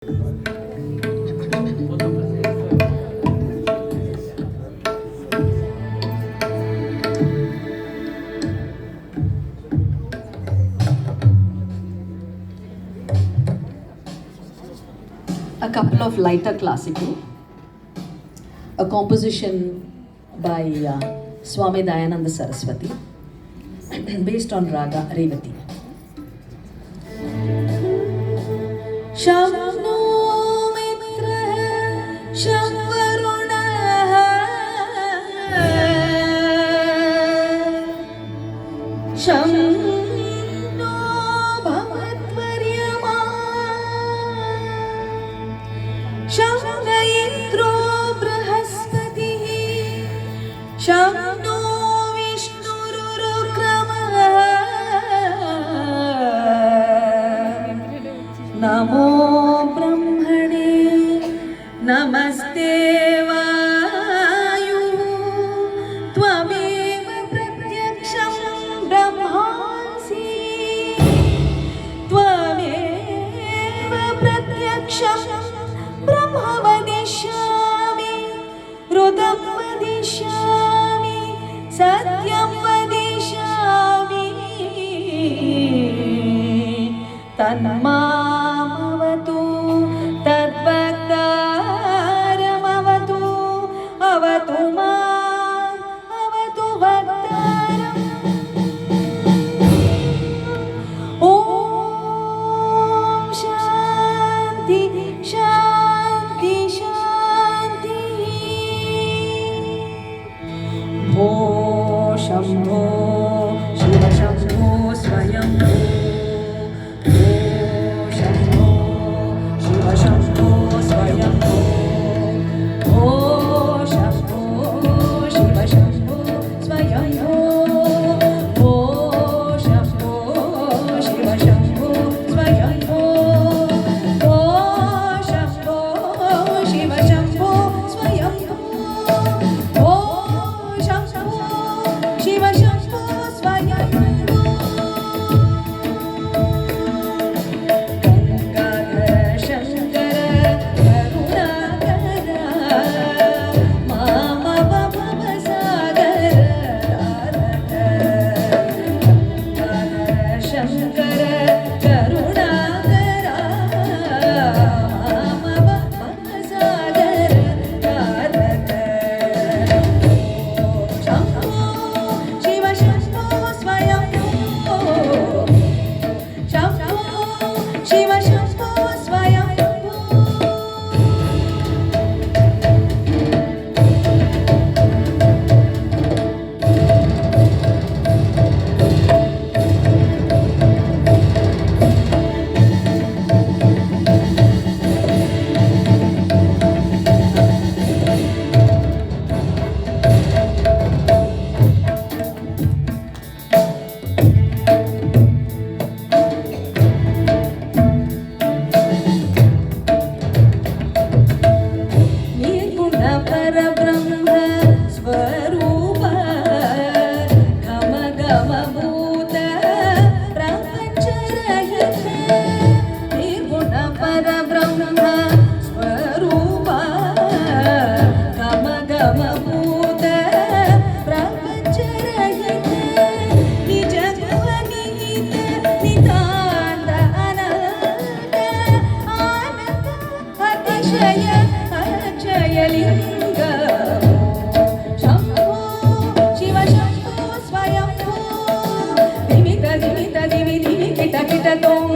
A couple of lighter classical, a composition by Swami Dayananda Saraswati based on Raga Revati. Shavno mitra shavvaruna shavno bhavatvaryama shavna indro brahaspatiः shavno vishnurukrama namo brahmane namaste vayu tvameva pratyaksham brahmansi tvameva pratyaksham brahma vadishyami rudam vadishyami satyam vadishyami tanmamavatu tadbhaktaramavatu avatu mam avatu bhaktaram. Om Shanti Shanti Shanti. Bho Shambho Shiva Shambho Swayambho. Bho Shambho Shiva Shambho Swayambho. Bho Shambho Shiva Shambho Swayambho. Bho Shambho Shiva Shambho Swayambho. Bho Shambho Shiva Shambho Swayambho. Bho Shambho Shiva Shambho Swayambho. Gangara Shankara Karunakara Mama Baba Sagara Gangara Shankara Karunakara Mama Baba Sagara Shambho Shiva Shambho Swayambho. Shambho Shiva Shambho Swayambho. ನಿರ್ಗುಣ ಪರಬ್ರಹ್ಮ ಸ್ವರೂಪ ಘಮ ಘಮ ಭೂತ ಪ್ರಪಂಚರಹಿತ ನಿರ್ಗುಣ ಪರಬ್ರಹ್ಮ ಸ್ವರೂಪ ಘಮ ಘಮ ಭೂತ ಪ್ರಪಂಚರಹಿತ ನಿಜ ನಿಹಿತ ನಿತಾಂತ ಅನಂತ ಆನಂದ ಅತಿಶಯ ಅಕ್ಷಯಲಿಂಗ. ಶಂಭೋ ಶಿವ ಶಂಭೋ ಸ್ವಯಂಭೋ ದಿಮಿತ ದಿಮಿತ ದಿವಿ ದಿವಿ ಕಿಟ ಕಿಟ ತೋಂ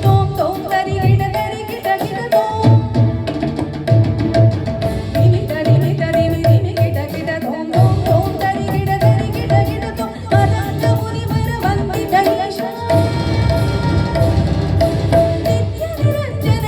ತೋಂ ತೋಂ ತರಿ ಗಿಡ ತರಿ ಕಿಟ ಕಿಟ ತೋಂ ದಿಮಿತ ದಿಮಿತ ದಿವಿ ದಿವಿ ಕಿಟ ಕಿಟ ತೋಂ ತೋಂ ತೋಂ ತರಿ ಗಿಡ ತರಿ ಕಿಟ ಕಿಟ ತೋಂ ಅನಂತ ಮುನಿ ಬರವಂತಿ ದಯಶ ನಿತ್ಯ ನಿರಂಜನ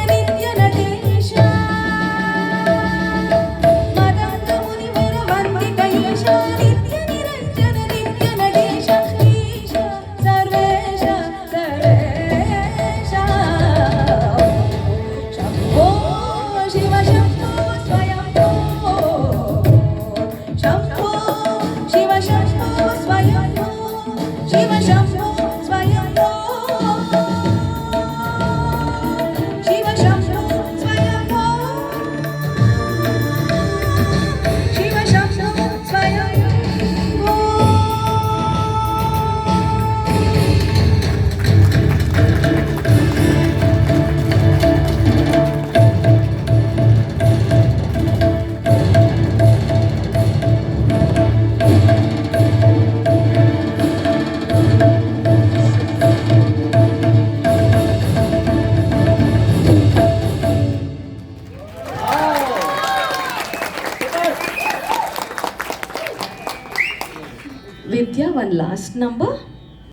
one last number.